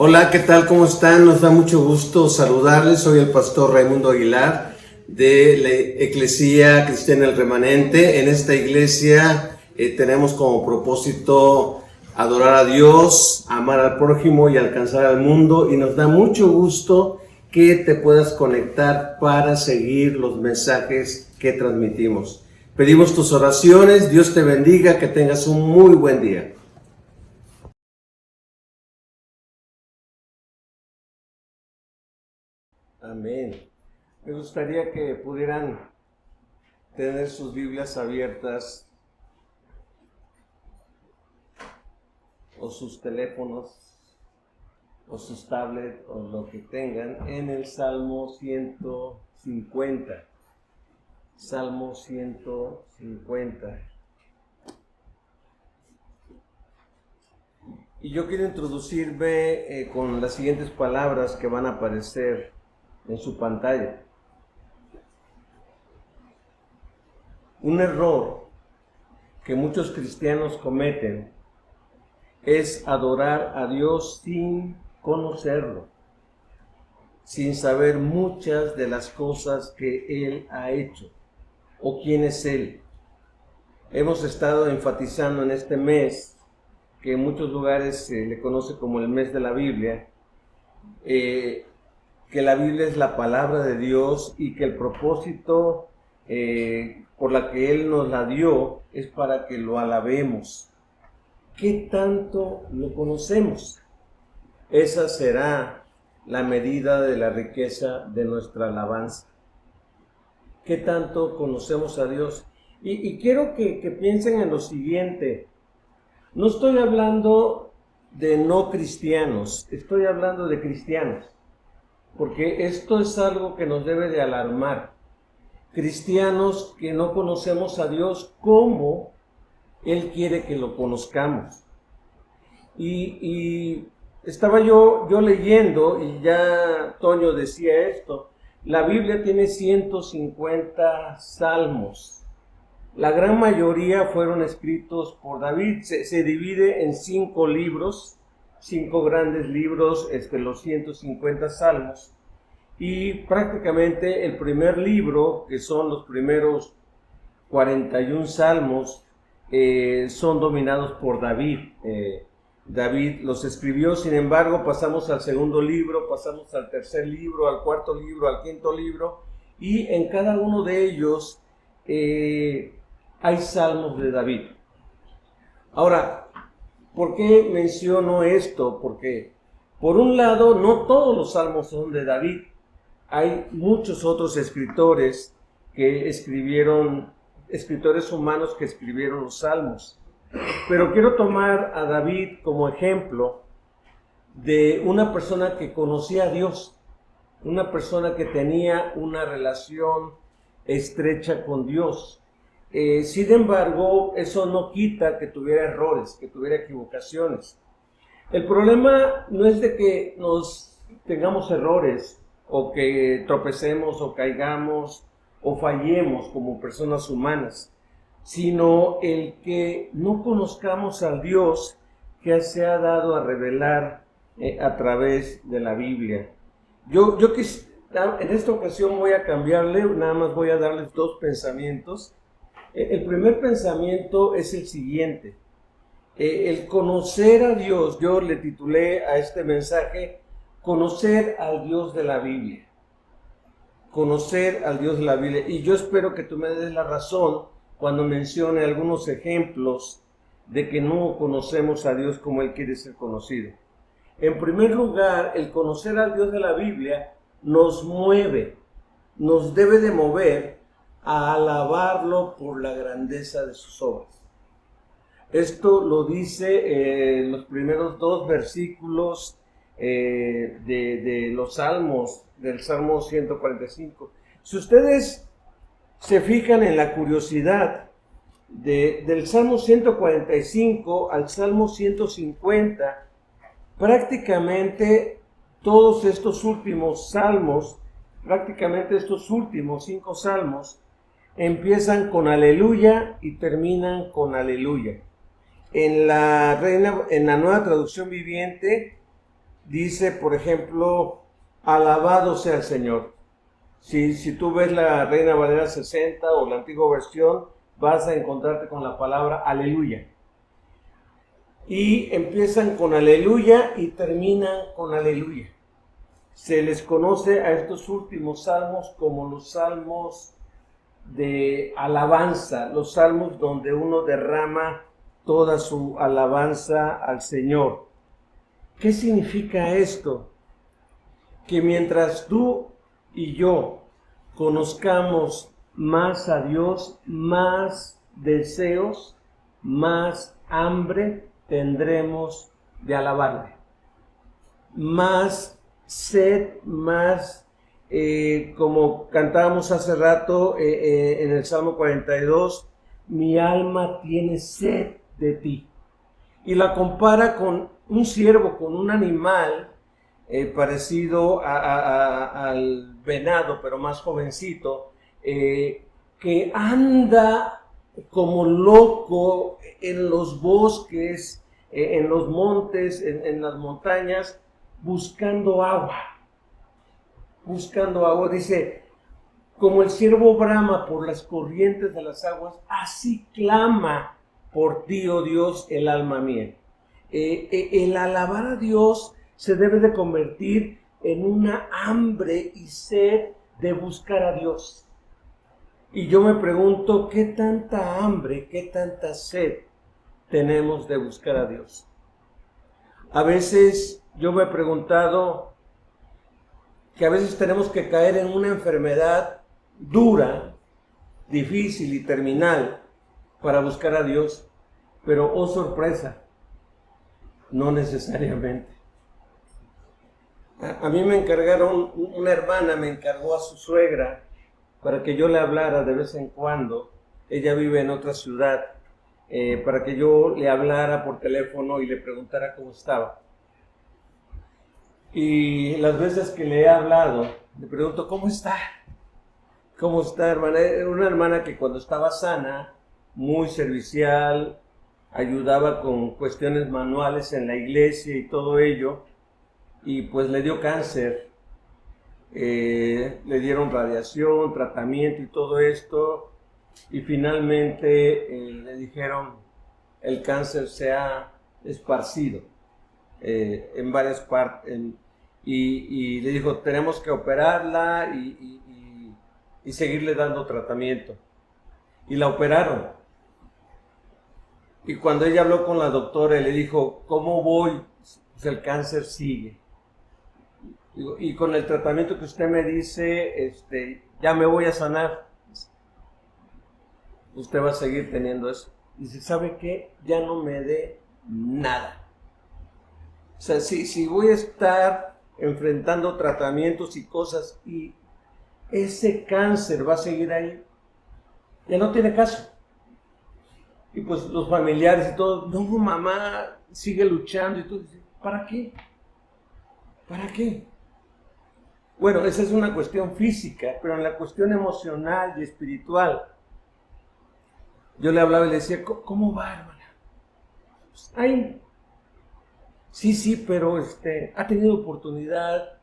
Hola, ¿qué tal? ¿Cómo están? Nos da mucho gusto saludarles. Soy el pastor Raimundo Aguilar de la Eclesía Cristiana El Remanente. En esta iglesia tenemos como propósito adorar a Dios, amar al prójimo y alcanzar al mundo. Y nos da mucho gusto que te puedas conectar para seguir los mensajes que transmitimos. Pedimos tus oraciones. Dios te bendiga, que tengas un muy buen día. Amén. Me gustaría que pudieran tener sus Biblias abiertas o sus teléfonos o sus tablets o lo que tengan en el Salmo 150. Salmo 150. Y yo quiero introducirme con las siguientes palabras que van a aparecer en su pantalla. Un error que muchos cristianos cometen es adorar a Dios sin conocerlo, sin saber muchas de las cosas que Él ha hecho o quién es Él. Hemos estado enfatizando en este mes, que en muchos lugares se le conoce como el mes de la Biblia, que la Biblia es la palabra de Dios y que el propósito por la que Él nos la dio es para que lo alabemos. ¿Qué tanto lo conocemos? Esa será la medida de la riqueza de nuestra alabanza. ¿Qué tanto conocemos a Dios? Y quiero que piensen en lo siguiente. No estoy hablando de no cristianos, estoy hablando de cristianos, porque esto es algo que nos debe de alarmar. Cristianos que no conocemos a Dios como Él quiere que lo conozcamos. Y estaba yo leyendo, y ya Toño decía esto, la Biblia tiene 150 salmos. La gran mayoría fueron escritos por David. Se divide en 5 libros, 5 grandes libros, los 150 salmos. Y prácticamente el primer libro, que son los primeros 41 salmos, son dominados por David. David los escribió. Sin embargo, pasamos al segundo libro, pasamos al tercer libro, al cuarto libro, al quinto libro, y en cada uno de ellos hay salmos de David. Ahora, ¿por qué menciono esto? Porque, por un lado, no todos los salmos son de David. Hay muchos otros escritores que escribieron, escritores humanos que escribieron los salmos. Pero quiero tomar a David como ejemplo de una persona que conocía a Dios, una persona que tenía una relación estrecha con Dios. Sin embargo, eso no quita que tuviera errores, que tuviera equivocaciones. El problema no es de que nos tengamos errores, o que tropecemos, o caigamos, o fallemos como personas humanas, sino el que no conozcamos al Dios que se ha dado a revelar a través de la Biblia. En esta ocasión voy a cambiarle, nada más voy a darles 2 pensamientos. El primer pensamiento es el siguiente. El conocer a Dios, yo le titulé a este mensaje, conocer al Dios de la Biblia. Conocer al Dios de la Biblia. Y yo espero que tú me des la razón cuando mencione algunos ejemplos de que no conocemos a Dios como Él quiere ser conocido. En primer lugar, el conocer al Dios de la Biblia nos mueve, nos debe de mover a alabarlo por la grandeza de sus obras. Esto lo dice los primeros 2 versículos de los Salmos, del Salmo 145. Si ustedes se fijan en la curiosidad del Salmo 145 al Salmo 150, prácticamente todos estos últimos salmos, prácticamente estos últimos 5 salmos, empiezan con aleluya y terminan con aleluya. En la Nueva Traducción Viviente dice, por ejemplo, alabado sea el Señor. Si tú ves la Reina Valera 60 o la antigua versión, vas a encontrarte con la palabra aleluya. Y empiezan con aleluya y terminan con aleluya. Se les conoce a estos últimos salmos como los salmos de alabanza, los salmos donde uno derrama toda su alabanza al Señor. ¿Qué significa esto? Que mientras tú y yo conozcamos más a Dios, más deseos, más hambre tendremos de alabarle. Más sed, más, como cantábamos hace rato en el Salmo 42, mi alma tiene sed de ti. Y la compara con un ciervo, con un animal parecido al venado, pero más jovencito, que anda como loco en los bosques, en los montes, en las montañas, buscando agua. Buscando agua, dice, como el ciervo brama por las corrientes de las aguas, así clama por ti, oh Dios, el alma mía. El alabar a Dios se debe de convertir en una hambre y sed de buscar a Dios. Y yo me pregunto, ¿qué tanta hambre, qué tanta sed tenemos de buscar a Dios? A veces yo me he preguntado que a veces tenemos que caer en una enfermedad dura, difícil y terminal para buscar a Dios, pero oh sorpresa, no necesariamente. A mí me encargaron, una hermana me encargó a su suegra para que yo le hablara de vez en cuando. Ella vive en otra ciudad, para que yo le hablara por teléfono y le preguntara cómo estaba. Y las veces que le he hablado, le pregunto, ¿cómo está? ¿Cómo está, hermana? Era una hermana que cuando estaba sana, muy servicial, ayudaba con cuestiones manuales en la iglesia y todo ello, y pues le dio cáncer, le dieron radiación, tratamiento y todo esto, y finalmente le dijeron, el cáncer se ha esparcido en varias partes, y le dijo, tenemos que operarla y seguirle dando tratamiento. Y la operaron. Y cuando ella habló con la doctora y le dijo, ¿cómo voy? Pues el cáncer sigue. Y con el tratamiento que usted me dice, ya me voy a sanar. Usted va a seguir teniendo eso. Dice, ¿sabe qué? Ya no me dé nada. O sea, si voy a estar enfrentando tratamientos y cosas y ese cáncer va a seguir ahí, ya no tiene caso. Y pues los familiares y todo, no, mamá sigue luchando y todo. ¿Para qué? ¿Para qué? Bueno, esa es una cuestión física, pero en la cuestión emocional y espiritual, yo le hablaba y le decía, ¿cómo va, hermana? Pues, ay, sí, pero ¿ha tenido oportunidad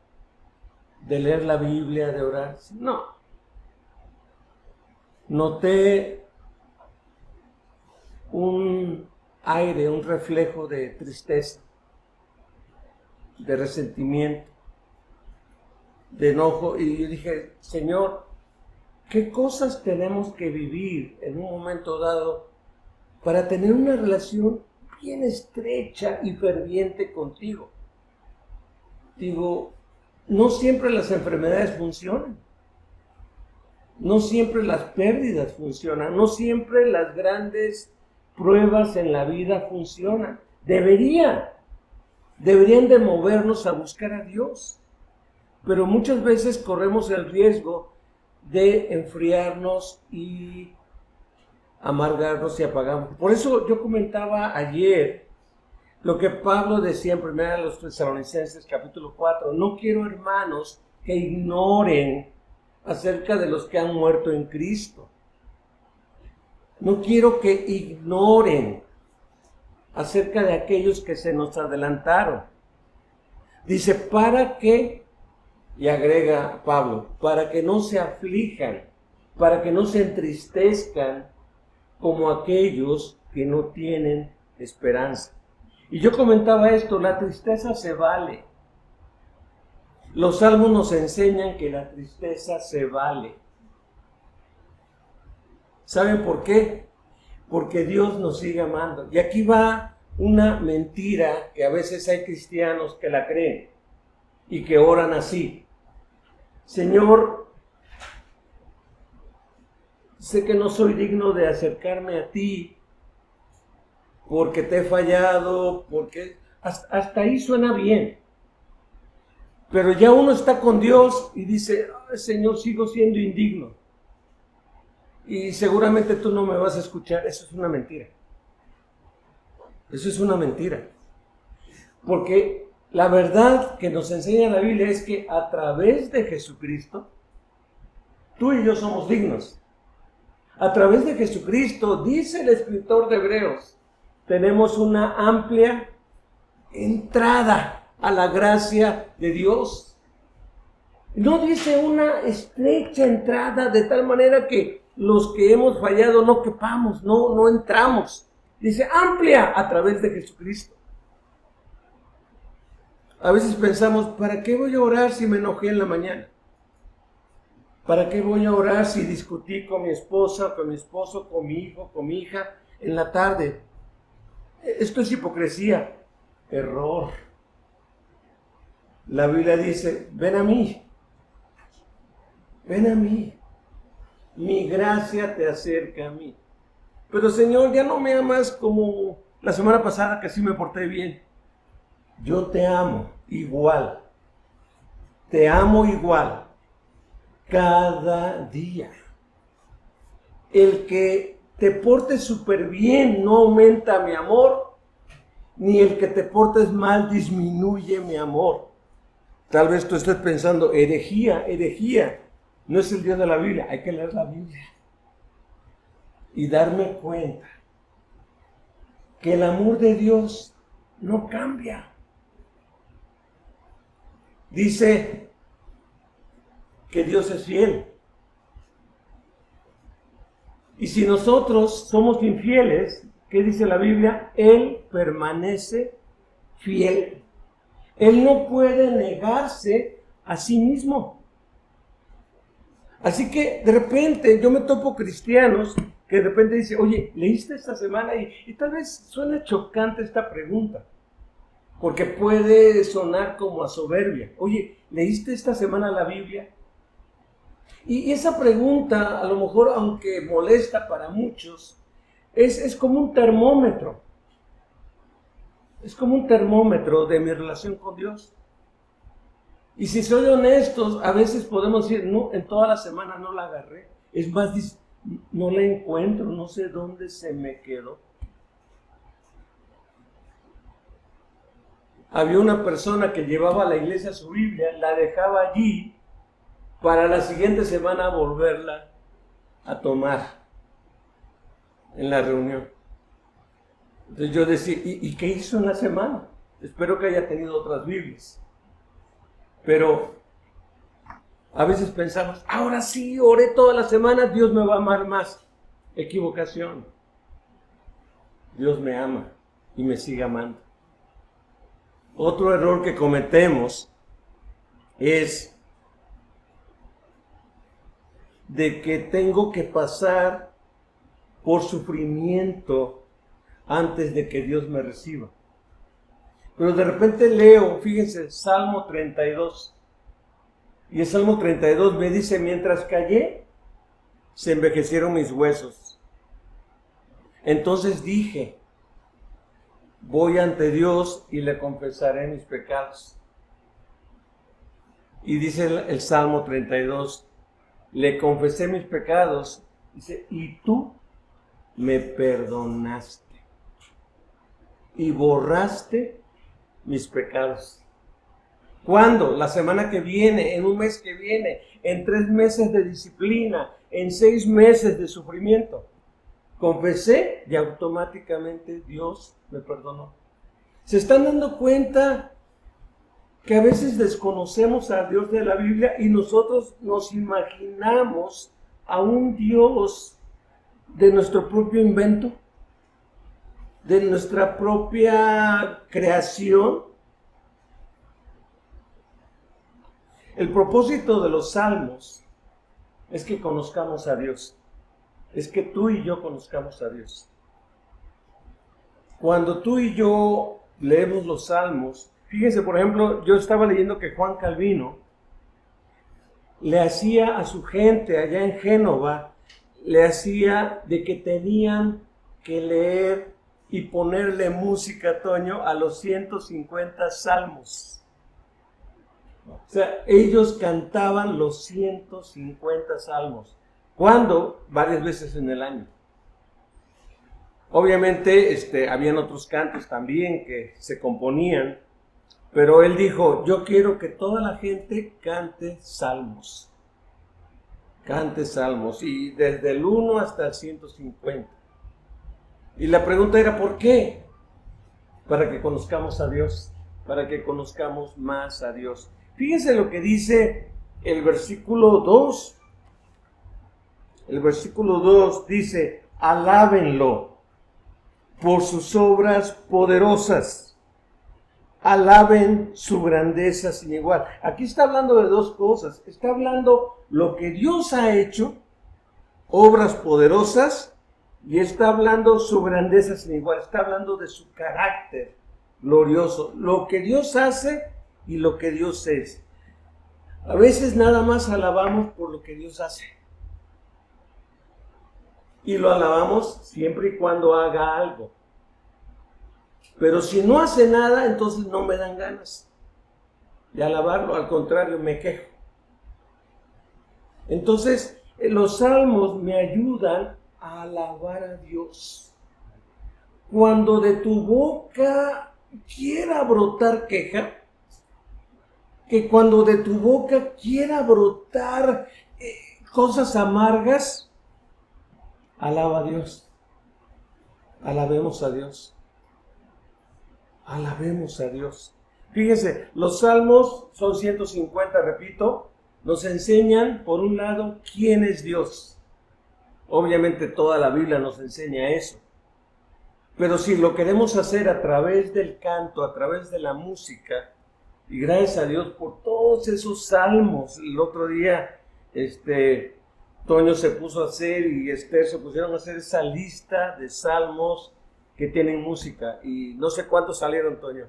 de leer la Biblia, de orar? No. Noté un aire, un reflejo de tristeza, de resentimiento, de enojo, y yo dije, Señor, ¿qué cosas tenemos que vivir en un momento dado para tener una relación bien estrecha y ferviente contigo? Digo, no siempre las enfermedades funcionan, no siempre las pérdidas funcionan, no siempre las grandes pruebas en la vida funcionan. Deberían de movernos a buscar a Dios, pero muchas veces corremos el riesgo de enfriarnos y amargarnos y apagarnos. Por eso yo comentaba ayer lo que Pablo decía en 1 Tesalonicenses capítulo 4, no quiero, hermanos, que ignoren acerca de los que han muerto en Cristo. No quiero que ignoren acerca de aquellos que se nos adelantaron. Dice, para que, y agrega Pablo, para que no se aflijan, para que no se entristezcan como aquellos que no tienen esperanza. Y yo comentaba esto, la tristeza se vale. Los salmos nos enseñan que la tristeza se vale. ¿Saben por qué? Porque Dios nos sigue amando. Y aquí va una mentira que a veces hay cristianos que la creen y que oran así. Señor, sé que no soy digno de acercarme a ti porque te he fallado, porque hasta ahí suena bien. Pero ya uno está con Dios y dice, Señor, sigo siendo indigno. Y seguramente tú no me vas a escuchar. Eso es una mentira. Eso es una mentira. Porque la verdad que nos enseña la Biblia es que a través de Jesucristo, tú y yo somos dignos. A través de Jesucristo, dice el escritor de Hebreos, tenemos una amplia entrada a la gracia de Dios. No dice una estrecha entrada de tal manera que los que hemos fallado no quepamos, no entramos. Dice amplia a través de Jesucristo. A veces pensamos, ¿para qué voy a orar si me enojé en la mañana? ¿Para qué voy a orar si discutí con mi esposa, con mi esposo, con mi hijo, con mi hija en la tarde? Esto es hipocresía. Error. La Biblia dice, ven a mí. Ven a mí. Mi gracia te acerca a mí. Pero Señor, ya no me amas como la semana pasada que sí me porté bien. Yo te amo igual. Te amo igual. Cada día. El que te portes súper bien no aumenta mi amor, ni el que te portes mal disminuye mi amor. Tal vez tú estés pensando, herejía. No es el Dios de la Biblia, hay que leer la Biblia. Y darme cuenta que el amor de Dios no cambia. Dice que Dios es fiel. Y si nosotros somos infieles, ¿qué dice la Biblia? Él permanece fiel. Él no puede negarse a sí mismo. Así que de repente yo me topo cristianos que de repente dicen, oye, ¿leíste esta semana? Y tal vez suena chocante esta pregunta, porque puede sonar como a soberbia. Oye, ¿leíste esta semana la Biblia? Y esa pregunta, a lo mejor, aunque molesta para muchos, es como un termómetro. Es como un termómetro de mi relación con Dios. Y si soy honestos, a veces podemos decir, no, en toda la semana no la agarré. Es más, no la encuentro, no sé dónde se me quedó. Había una persona que llevaba a la iglesia su Biblia, la dejaba allí para la siguiente semana volverla a tomar en la reunión. Entonces yo decía, ¿y qué hizo en la semana? Espero que haya tenido otras Biblias. Pero a veces pensamos, ahora sí, oré toda la semana, Dios me va a amar más. Equivocación. Dios me ama y me sigue amando. Otro error que cometemos es de que tengo que pasar por sufrimiento antes de que Dios me reciba. Pero de repente leo, fíjense, Salmo 32. Y el Salmo 32 me dice, mientras callé, se envejecieron mis huesos. Entonces dije, voy ante Dios y le confesaré mis pecados. Y dice el Salmo 32, le confesé mis pecados, dice, y tú me perdonaste y borraste mis pecados. ¿Cuándo? La semana que viene, en un mes que viene, en 3 meses de disciplina, en 6 meses de sufrimiento. Confesé y automáticamente Dios me perdonó. ¿Se están dando cuenta que a veces desconocemos al Dios de la Biblia y nosotros nos imaginamos a un Dios de nuestro propio invento, de nuestra propia creación. El propósito de los salmos es que conozcamos a Dios, es que tú y yo conozcamos a Dios. Cuando tú y yo leemos los salmos, fíjense, por ejemplo, yo estaba leyendo que Juan Calvino le hacía a su gente allá en Génova, le hacía de que tenían que leer y ponerle música, Toño, a los 150 salmos. O sea, ellos cantaban los 150 salmos. ¿Cuándo? Varias veces en el año. Obviamente, habían otros cantos también que se componían, pero él dijo, yo quiero que toda la gente cante salmos. Cante salmos, y desde el 1 hasta el 150. Y la pregunta era, ¿por qué? Para que conozcamos a Dios, para que conozcamos más a Dios. Fíjense lo que dice el versículo 2. El versículo 2 dice, alábenlo por sus obras poderosas. Alaben su grandeza sin igual. Aquí está hablando de dos cosas. Está hablando lo que Dios ha hecho, obras poderosas, y está hablando su grandeza sin igual. Está hablando de su carácter glorioso, lo que Dios hace y lo que Dios es. A veces nada más alabamos por lo que Dios hace. Y lo alabamos siempre y cuando haga algo. Pero si no hace nada, entonces no me dan ganas de alabarlo. Al contrario, me quejo. Entonces, los salmos me ayudan a alabar a Dios. Cuando de tu boca quiera brotar queja, que cuando de tu boca quiera brotar cosas amargas, alaba a Dios. Alabemos a Dios. Alabemos a Dios. Fíjense, los salmos son 150, repito, nos enseñan, por un lado, quién es Dios. Obviamente toda la Biblia nos enseña eso. Pero si lo queremos hacer a través del canto, a través de la música, y gracias a Dios por todos esos salmos. El otro día, Toño se puso a hacer y Esther se pusieron a hacer esa lista de salmos que tienen música. Y no sé cuántos salieron, Toño.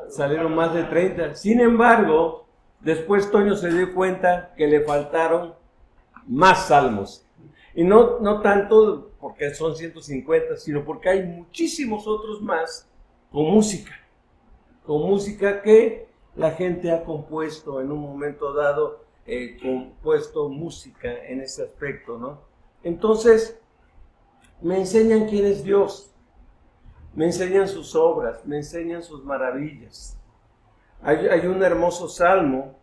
Salieron más de 30. Sin embargo, después Toño se dio cuenta que le faltaron más salmos. Y no tanto porque son 150, sino porque hay muchísimos otros más con música que la gente ha compuesto en un momento dado, compuesto música en ese aspecto, ¿no? Entonces, me enseñan quién es Dios, me enseñan sus obras, me enseñan sus maravillas. Hay un hermoso salmo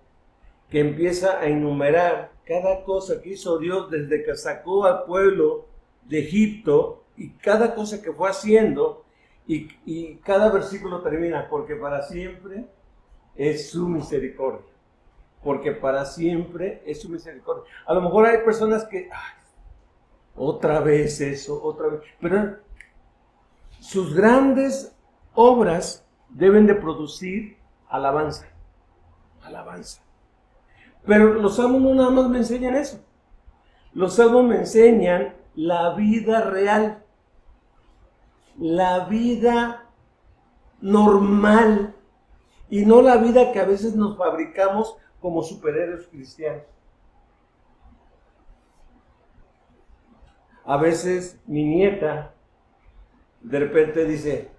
que empieza a enumerar cada cosa que hizo Dios desde que sacó al pueblo de Egipto y cada cosa que fue haciendo. Y cada versículo termina, porque para siempre es su misericordia. Porque para siempre es su misericordia. A lo mejor hay personas que, otra vez eso, otra vez. Pero sus grandes obras deben de producir alabanza. Alabanza. Pero los salmos no nada más me enseñan eso. Los salmos me enseñan la vida real. La vida normal y no la vida que a veces nos fabricamos como superhéroes cristianos. A veces mi nieta de repente dice,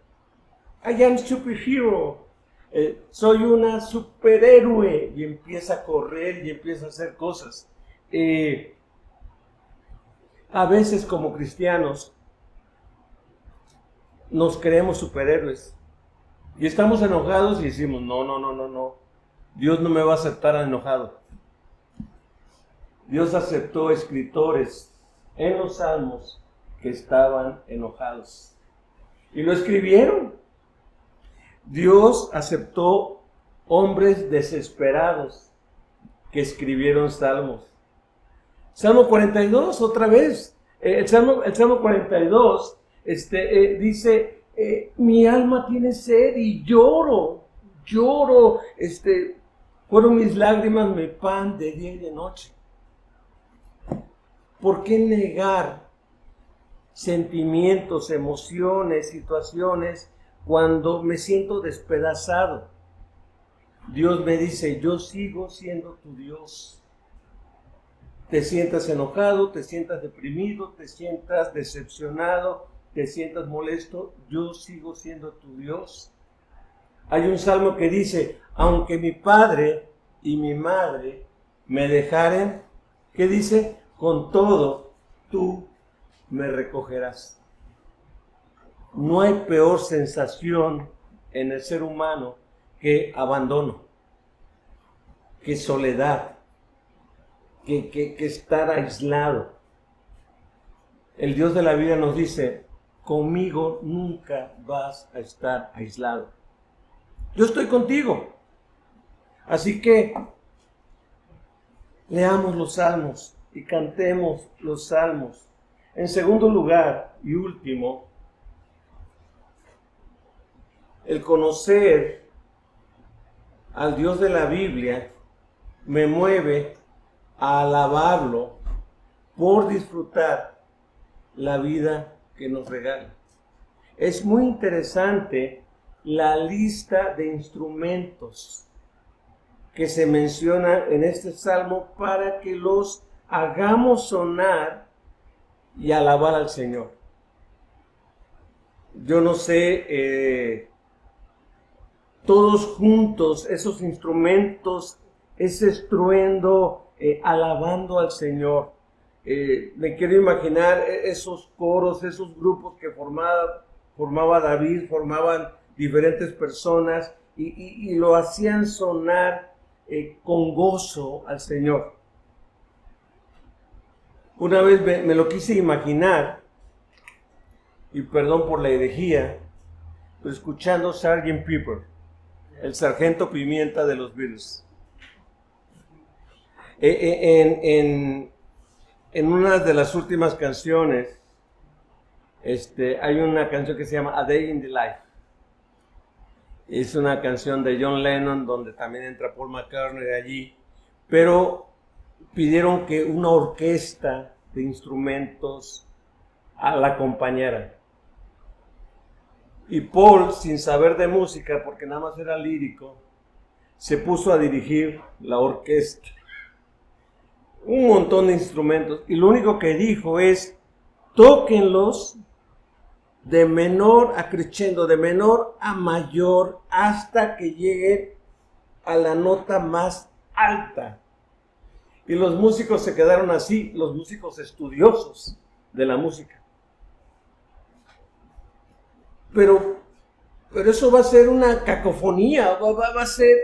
I am superhero, soy una superhéroe, y empieza a correr y empieza a hacer cosas. A veces como cristianos nos creemos superhéroes y estamos enojados y decimos, no, Dios no me va a aceptar enojado. Dios aceptó escritores en los salmos que estaban enojados y lo escribieron. Dios aceptó hombres desesperados que escribieron salmos. Salmo 42, otra vez. El Salmo 42 dice, mi alma tiene sed y lloro. Fueron mis lágrimas mi pan de día y de noche. ¿Por qué negar sentimientos, emociones, situaciones cuando me siento despedazado? Dios me dice, yo sigo siendo tu Dios. Te sientas enojado, te sientas deprimido, te sientas decepcionado, te sientas molesto, yo sigo siendo tu Dios. Hay un salmo que dice, aunque mi padre y mi madre me dejaren, ¿qué dice? Con todo, tú me recogerás. No hay peor sensación en el ser humano que abandono, que soledad, que estar aislado. El Dios de la vida nos dice, conmigo nunca vas a estar aislado. Yo estoy contigo. Así que leamos los salmos y cantemos los salmos. En segundo lugar y último, el conocer al Dios de la Biblia me mueve a alabarlo por disfrutar la vida que nos regala. Es muy interesante la lista de instrumentos que se menciona en este salmo para que los hagamos sonar y alabar al Señor. Yo no sé, todos juntos, esos instrumentos, ese estruendo, alabando al Señor. Me quiero imaginar esos coros, esos grupos que formaba David, formaban diferentes personas y lo hacían sonar con gozo al Señor. Una vez me lo quise imaginar, y perdón por la herejía, pero escuchando Sgt. Pepper, el sargento Pimienta de los Beatles. En una de las últimas canciones, hay una canción que se llama A Day in the Life. Es una canción de John Lennon, donde también entra Paul McCartney de allí, pero pidieron que una orquesta de instrumentos la acompañara. Y Paul, sin saber de música, porque nada más era lírico, se puso a dirigir la orquesta. Un montón de instrumentos. Y lo único que dijo es, tóquenlos de menor a crescendo, de menor a mayor, hasta que lleguen a la nota más alta. Y los músicos se quedaron así, los músicos estudiosos de la música. Pero eso va a ser una cacofonía, va a ser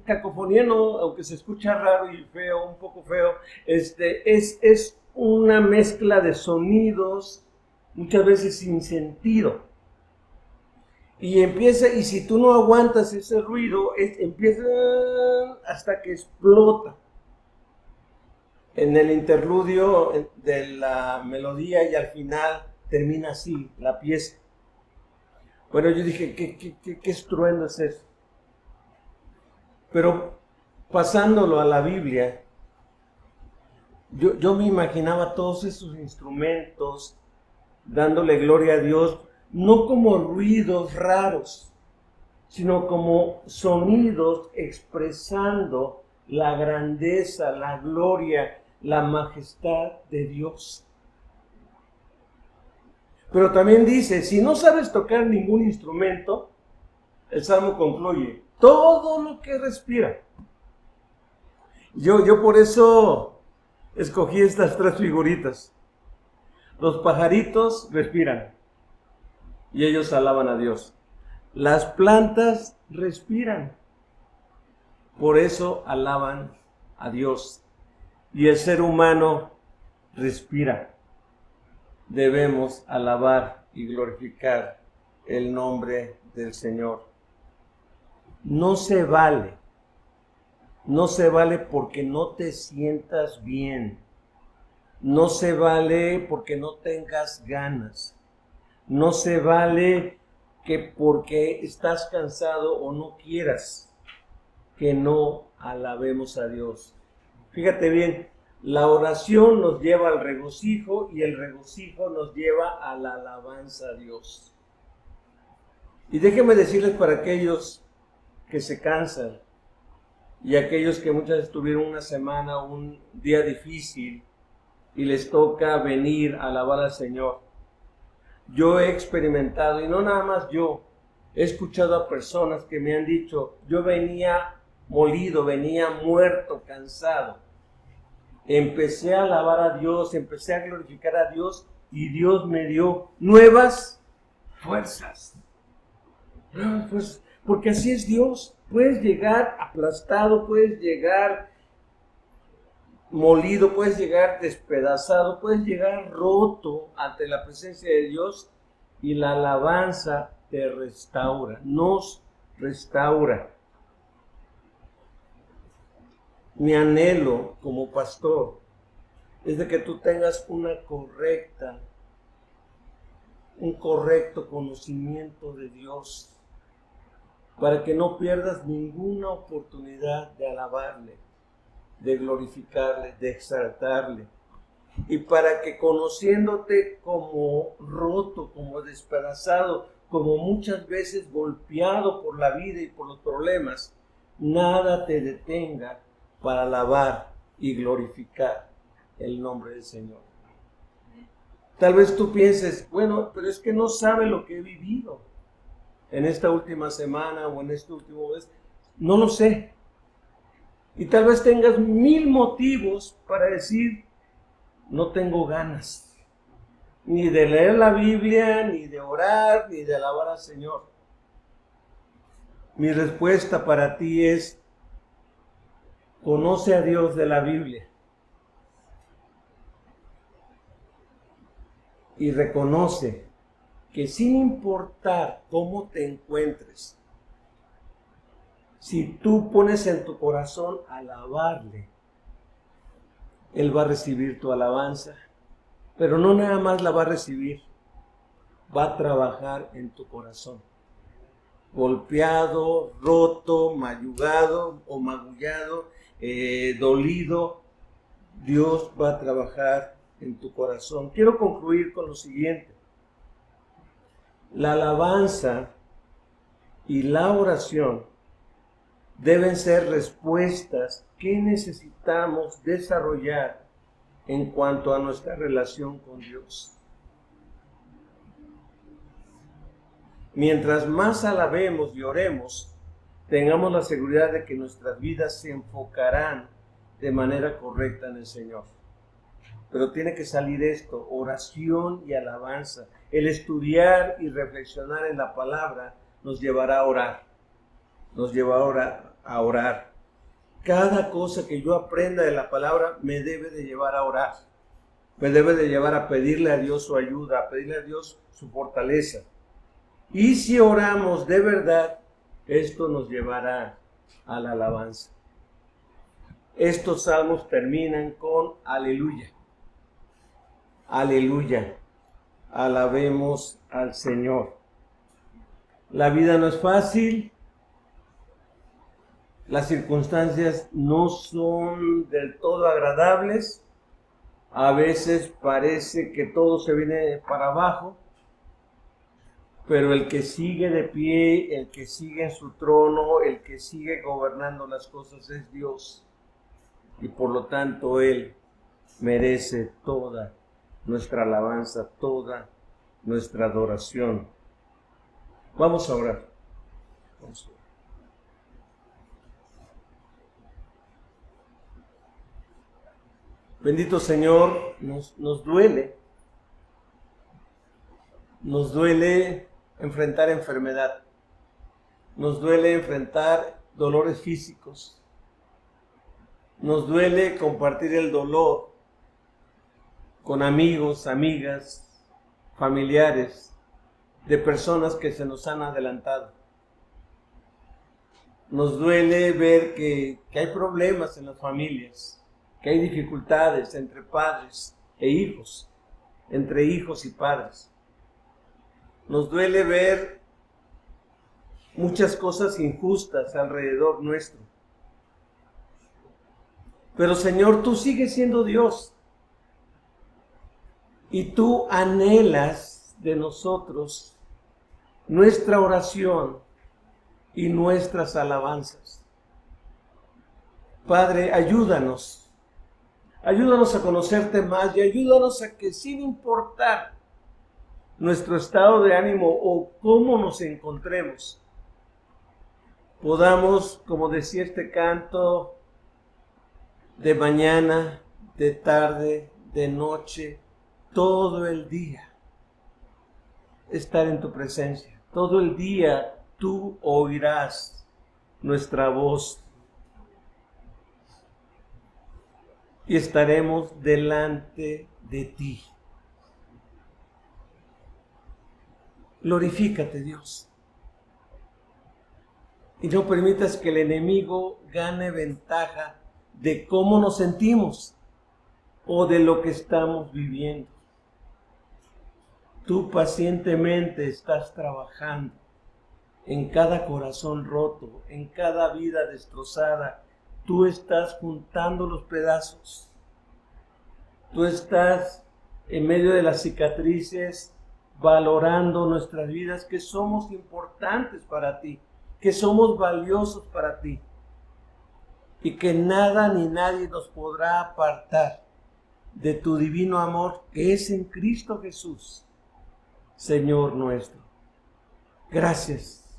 cacofonía, no, aunque se escucha raro y feo, un poco feo, es una mezcla de sonidos, muchas veces sin sentido. Y si tú no aguantas ese ruido, empieza hasta que explota. En el interludio de la melodía y al final termina así la pieza. Bueno, yo dije, ¿qué estruendo es eso? Pero pasándolo a la Biblia, yo me imaginaba todos esos instrumentos dándole gloria a Dios, no como ruidos raros, sino como sonidos expresando la grandeza, la gloria, la majestad de Dios. Pero también dice, si no sabes tocar ningún instrumento, el Salmo concluye, todo lo que respira. Yo por eso escogí estas tres figuritas. Los pajaritos respiran y ellos alaban a Dios. Las plantas respiran, por eso alaban a Dios. Y el ser humano respira. Debemos alabar y glorificar el nombre del Señor. No se vale. No se vale porque no te sientas bien. No se vale porque no tengas ganas. No se vale que porque estás cansado o no quieras que no alabemos a Dios. Fíjate bien, la oración nos lleva al regocijo y el regocijo nos lleva a la alabanza a Dios. Y déjenme decirles para aquellos que se cansan y aquellos que muchas veces tuvieron una semana o un día difícil y les toca venir a alabar al Señor. Yo he experimentado, y no nada más yo, he escuchado a personas que me han dicho, yo venía molido, venía muerto, cansado. Empecé a alabar a Dios, empecé a glorificar a Dios y Dios me dio nuevas fuerzas. Pues, porque así es Dios. Puedes llegar aplastado, puedes llegar molido, puedes llegar despedazado, puedes llegar roto ante la presencia de Dios y la alabanza te restaura, nos restaura. Mi anhelo como pastor es de que tú tengas un correcto conocimiento de Dios, para que no pierdas ninguna oportunidad de alabarle, de glorificarle, de exaltarle, y para que conociéndote como roto, como despedazado, como muchas veces golpeado por la vida y por los problemas, nada te detenga para alabar y glorificar el nombre del Señor. Tal vez tú pienses, bueno, pero es que no sabe lo que he vivido en esta última semana o en este último mes. No lo sé. Y tal vez tengas 1000 motivos para decir, no tengo ganas, ni de leer la Biblia, ni de orar, ni de alabar al Señor. Mi respuesta para ti es, conoce a Dios de la Biblia y reconoce que sin importar cómo te encuentres, si tú pones en tu corazón alabarle, Él va a recibir tu alabanza, pero no nada más la va a recibir, va a trabajar en tu corazón. Golpeado, roto, mayugado o magullado, dolido, Dios va a trabajar en tu corazón. Quiero concluir con lo siguiente. La alabanza y la oración deben ser respuestas que necesitamos desarrollar en cuanto a nuestra relación con Dios. Mientras más alabemos y oremos, tengamos la seguridad de que nuestras vidas se enfocarán de manera correcta en el Señor. Pero tiene que salir esto, oración y alabanza. El estudiar y reflexionar en la palabra nos llevará a orar. Nos llevará a orar. Cada cosa que yo aprenda de la palabra me debe de llevar a orar. Me debe de llevar a pedirle a Dios su ayuda, a pedirle a Dios su fortaleza. Y si oramos de verdad, esto nos llevará a la alabanza. Estos salmos terminan con aleluya. Aleluya. Alabemos al Señor. La vida no es fácil. Las circunstancias no son del todo agradables. A veces parece que todo se viene para abajo. Pero el que sigue de pie, el que sigue en su trono, el que sigue gobernando las cosas es Dios. Y por lo tanto Él merece toda nuestra alabanza, toda nuestra adoración. Vamos a orar. Vamos a orar. Bendito Señor, nos duele enfrentar enfermedad, nos duele enfrentar dolores físicos, nos duele compartir el dolor con amigos, amigas, familiares, de personas que se nos han adelantado. Nos duele ver que hay problemas en las familias, que hay dificultades entre padres e hijos, entre hijos y padres. Nos duele ver muchas cosas injustas alrededor nuestro. Pero Señor, tú sigues siendo Dios. Y tú anhelas de nosotros nuestra oración y nuestras alabanzas. Padre, ayúdanos. Ayúdanos a conocerte más y ayúdanos a que, sin importar nuestro estado de ánimo o cómo nos encontremos, podamos, como decía este canto, de mañana, de tarde, de noche, todo el día, estar en tu presencia. Todo el día tú oirás nuestra voz y estaremos delante de ti. Glorifícate, Dios. Y no permitas que el enemigo gane ventaja de cómo nos sentimos o de lo que estamos viviendo. Tú pacientemente estás trabajando en cada corazón roto, en cada vida destrozada. Tú estás juntando los pedazos. Tú estás en medio de las cicatrices valorando nuestras vidas, que somos importantes para ti, que somos valiosos para ti y que nada ni nadie nos podrá apartar de tu divino amor que es en Cristo Jesús, Señor nuestro. Gracias,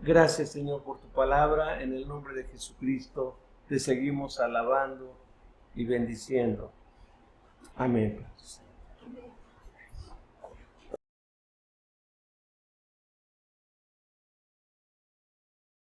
gracias Señor por tu palabra. En el nombre de Jesucristo te seguimos alabando y bendiciendo. Amén.